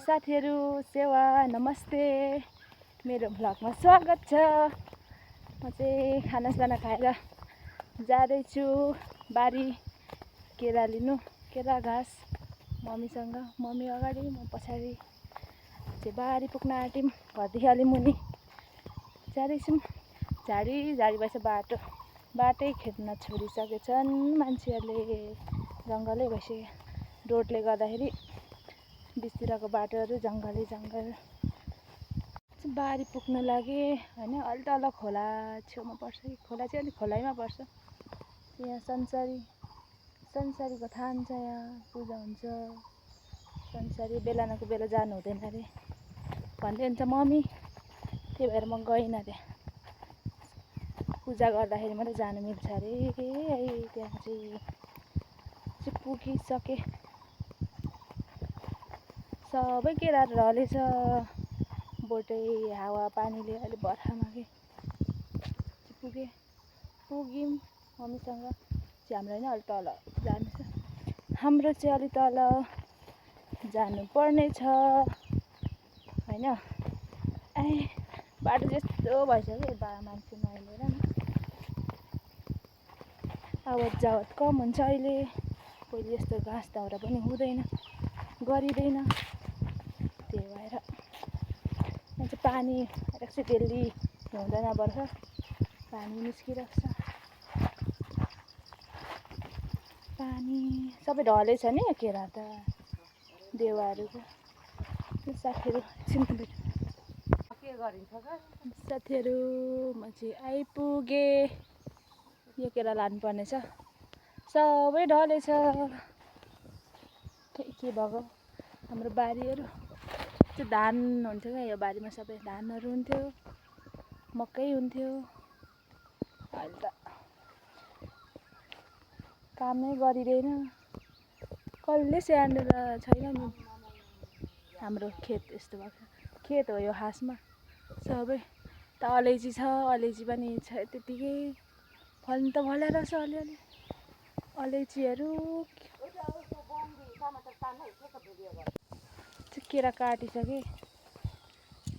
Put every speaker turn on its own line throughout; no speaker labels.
साथीहरू सेवा नमस्ते मेरो भ्लगमा स्वागत छ। म चाहिँ खानासाना खाएर जाँदैछु बारी केरा लिनु, केरा घाँस मम्मीसँग। मम्मी अगाडि म पछाडि चाहिँ बारी पुग्न आँट्यौँ। घरदेखि अलि मुनि जाँदैछौँ। झाडी भएछ बाटो, बाटै खेद्न छोडिसकेछन् मान्छेहरूले। जङ्गलै भइसक्यो, रोडले गर्दाखेरि बिचतिरको बाटोहरू जङ्गल बारी पुग्न लागे हैन। अलि तल खोला छेउमा पर्छ कि खोला चाहिँ अलिक खोलाइमा पर्छ। यहाँ संसारीको थान छ, यहाँ पूजा हुन्छ। संसारी बेलानको बेला जानु हुँदैन अरे भन्दै हुन्छ मम्मी, त्यही भएर म गइनँ त्यहाँ। पूजा गर्दाखेरि मात्रै जानु मिल्छ अरे। त्यहाँ चाहिँ पुगिसके। सबै केराहरू ढलेछ बोटै हावा पानीले। अहिले बर्खामा के पुग्यौँ मम्मीसँग चाहिँ। हाम्रो होइन अलि तल जानु छ, हाम्रो चाहिँ अलि तल जानुपर्ने छ होइन। बाटो त्यस्तो भइसक्यो मान्छे नहिँडेर न। आवत जावत कम हुन्छ अहिले। पहिले यस्तो घाँस दाउरा पनि हुँदैन, गरिँदैन। त्यही भएर यहाँ चाहिँ पानी आइरहेको छ। डेली हुँदैन वर्ष पानी निस्किरहेको छ। पानी सबै ढलेछ नि केरा त, देवाहरूको। साथीहरू के गरिन्छ साथीहरू, म चाहिँ आइपुगेँ। यो केरा लानुपर्ने छ, सबै ढलेछ। के भएको हाम्रो बारीहरू चाहिँ धान हुन्थ्यो क्या। यो बारीमा सबै धानहरू हुन्थ्यो, मकै हुन्थ्यो। अहिले त कामै गरिँदैन, कसले स्याहार्ने त छैन नि। हाम्रो खेत यस्तो भएको खेत हो यो खासमा। सबै त अलैँची छ, अलैँची पनि छ त्यतिकै। फल्नु त फलेर छ अलिअलि अलैँचीहरू। केरा काटिसके,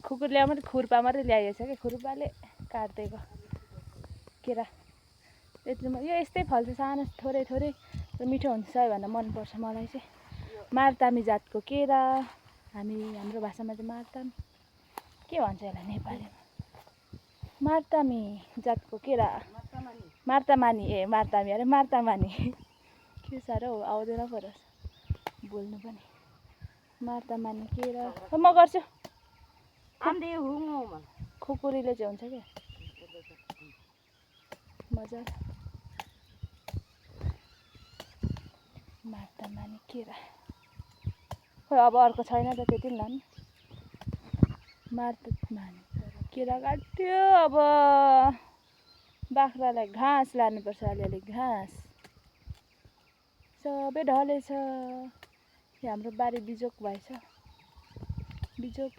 खुकुरले मात्रै खुर्पा मात्रै ल्याइएछ कि खुर्पाले काट्दिएको केरा। यत्रोमा यो यस्तै फल्छ, सानो थोरै मिठो हुन्छ। सबैभन्दा मनपर्छ मलाई चाहिँ मार्तामी जातको केरा। हाम्रो भाषामा चाहिँ मार्तामी के भन्छ यसलाई नेपालीमा? मार्तामी जातको केरा, मार्तामानी मार्तामी अरे मार्तामानी। के साह्रो आउँदैन पो रहेछ बोल्नु पनि। मार्तामानी केरा म गर्छु। खुकुरीले चाहिँ हुन्छ क्या मजा। मार्तामानी केरा खोइ अब अर्को छैन त, त्यति नि लानु। मार्तामानी केरा काट्यो। अब बाख्रालाई घाँस लानुपर्छ, अलिअलि घाँस। सबै ढलेछ। यहाँ हाम्रो बारी बिजोक भएछ, बिजोक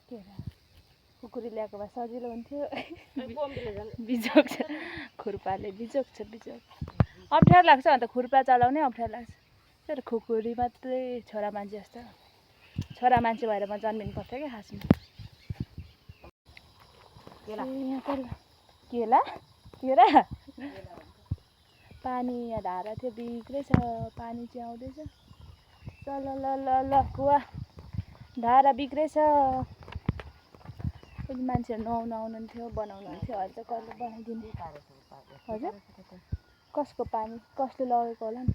केरा। खुकुरी ल्याएको भए सजिलो हुन्थ्यो। बिजोक छ, खुर्पाले बिजोक छ। अप्ठ्यारो लाग्छ अन्त खुर्पा चलाउनै अप्ठ्यारो लाग्छ। तर खुकुरी मात्रै छोरा मान्छे जस्तो, छोरा मान्छे भएर म जन्मिनु पर्थ्यो क्या खासमा। केरा पानी यहाँ धारा थियो, बिग्रेछ। पानी चाहिँ आउँदैछ। ल कुवा धारा बिग्रेछ। अहिले मान्छेहरू नुहाउनु आउनुहुन्थ्यो, बनाउनुहुन्थ्यो। अहिले त कसले बनाइदिने? हजुर कसको पानी कसले लगेको होला नि?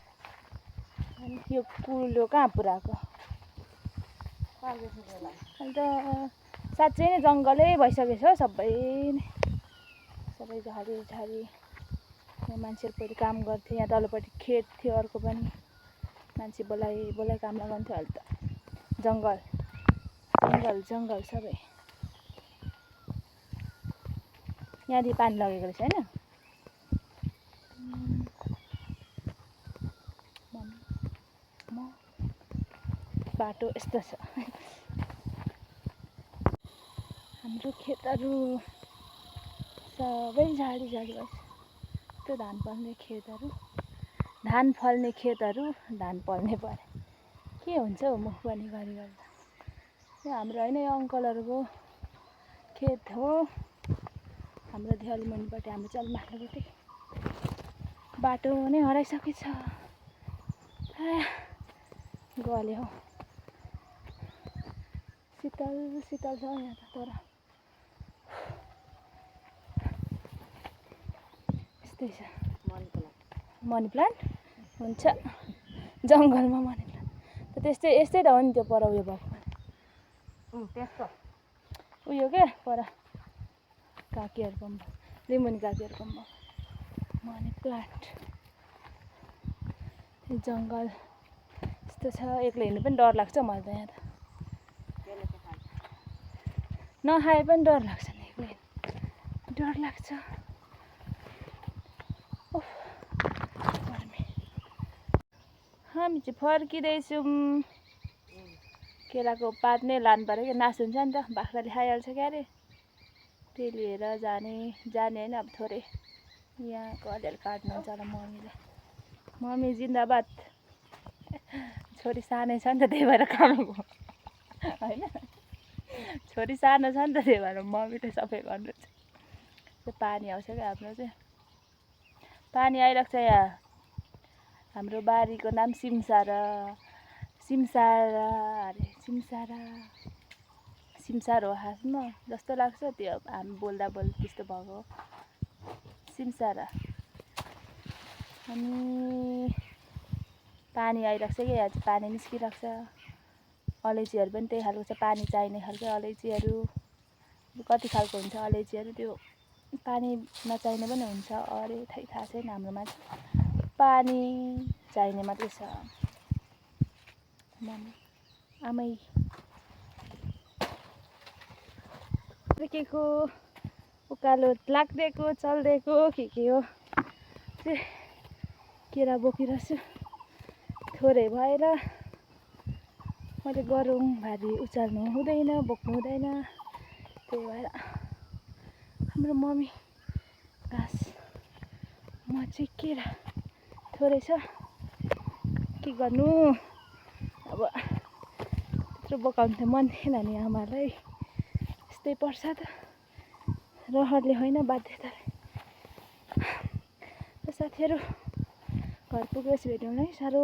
अनि यो कुलो कहाँ पुऱ्याएको? अन्त साँच्चै नै जङ्गलै भइसकेछ हौ सबै झाडी। यहाँ मान्छेहरू पहिला काम गर्थ्यो, यहाँ तल्लोपट्टि खेत थियो अर्को पनि। मान्छे बोलाइ काम लगाउँथ्यो। अहिले त जङ्गल सबै। यहाँदेखि पानी लगेको रहेछ होइन। बाटो यस्तो छ हाम्रो खेतहरू। सबै झाडी भएछ। त्यो धान पर्ने खेतहरू, धान फल्ने खेतहरू धान फल्ने परे के हुन्छ हौ म पनि गरी यो हाम्रो होइन यो अङ्कलहरूको खेत हो हाम्रो देवाली मुनिपट्टि हाम्रो चल माथिल्लोपट्टि बाटो नै हराइसकेछ गल्यो हौ शीतल शीतल छ यहाँ त तर यस्तै छ मनी प्लान्ट हुन्छ जङ्गलमा मनी प्लान्ट त त्यस्तै यस्तै त हो नि त्यो पर उयो भएको
त्यस्तो
उयो के पर काकीहरूको लिमुनी काकीहरूको मनी प्लान्ट जङ्गल यस्तो छ एक्लै हिँड्नु पनि डर लाग्छ मलाई त यहाँ त नखाए पनि डर लाग्छ नि एक्लै डर लाग्छ हामी चाहिँ फर्किँदैछौँ केराको पात नै लानु पऱ्यो कि नास हुन्छ नि त बाख्राले खाइहाल्छ क्या अरे त्यही लिएर जाने होइन अब थोरै यहाँको अलिअलि काट्नुहुन्छ होला मम्मी जिन्दाबाद छोरी सानै छ नि त त्यही भएर कामेको होइन छोरी सानो छ नि त त्यही भएर मम्मीले सबै गर्नुहुन्छ त्यो पानी आउँछ क्या हाम्रो चाहिँ पानी आइरहेको छ यहाँ हाम्रो बारीको नाम सिमसारा अरे सिमसार हो खासमा जस्तो लाग्छ त्यो हामी बोल्दा त्यस्तो भएको सिमसारा अनि पानी आइरहेको छ कि यहाँ चाहिँ पानी निस्किरहेको छ अलैँचीहरू पनि त्यही खालको छ पानी चाहिने खालको अलैँचीहरू कति खालको हुन्छ अलैँचीहरू त्यो पानी नचाहिने पनि हुन्छ अरे थाहा छैन हाम्रोमा पानी चाहिने मात्रै छ आमै के उकालो लाग्दिएको चल्दिएको के हो चाहिँ केरा बोकिरहेछु थोरै भएर मैले गरौँ भारी उचाल्नु हुँदैन बोक्नु हुँदैन त्यही भएर हाम्रो मम्मी घाँस म चाहिँ केरा थोरै छ के गर्नु अब त्यत्रो बोकाउनु त मन थिएन नि आमालाई यस्तै पर्छ त रहरले होइन बाध्यताले साथीहरू घर पुगेपछि भेट्यौँ है साह्रो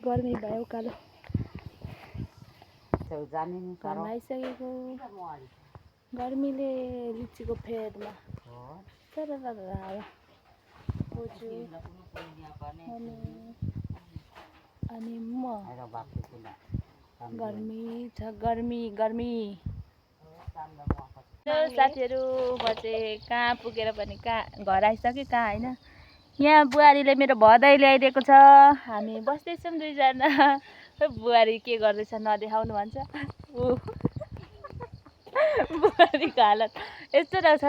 गर्मी भयो उकालो घरमा आइसकेको गर्मीले लिचीको फेदमा अनि म गर्मी छ गर्मी साथीहरू म चाहिँ कहाँ पुगेर पनि कहाँ घर आइसक्यो कहाँ होइन यहाँ बुहारीले मेरो भदै ल्याइदिएको छ हामी बस्दैछौँ दुईजना बुहारी के गर्दैछ नदेखाउनु भन्छ बुहारीको हालत यस्तो रहेछ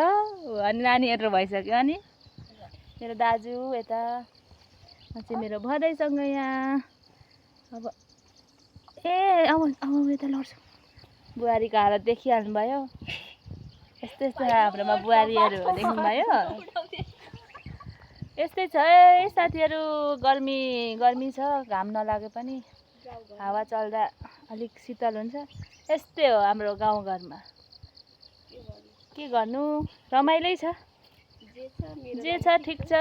अनि नानीहरू भइसक्यो अनि मेरो दाजु यता म चाहिँ मेरो भदैसँग यहाँ अब यता लड्छु बुहारीको हालत देखिहाल्नु भयो यस्तै छ हाम्रोमा बुहारीहरू देख्नुभयो यस्तै छ है साथीहरू गर्मी छ घाम नलागे पनि हावा चल्दा अलिक शीतल हुन्छ यस्तै हो हाम्रो गाउँघरमा के गर्नु रमाइलै छ जे छ ठिक छ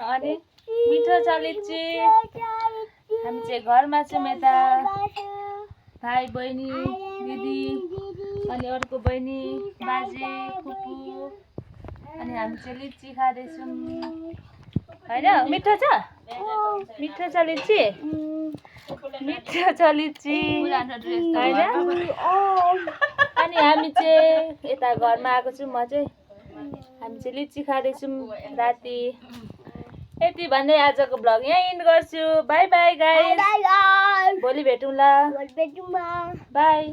अनि मिठो छ लिची हामी चाहिँ घरमा छौँ यता भाइ बहिनी दिदी अनि अर्को बहिनी बाजे फुपू अनि हामी चाहिँ लिची खाँदैछौँ होइन मिठो छ लिची मिठो छ लिची होइन अनि हामी चाहिँ यता घरमा आएको छौँ म चाहिँ हामी चाहिँ लिची खाँदैछौँ राति यति भन्दै आजको भ्लग यहाँ इन्ड गर्छु बाई बाई गाइस भोलि भेटौँला बाई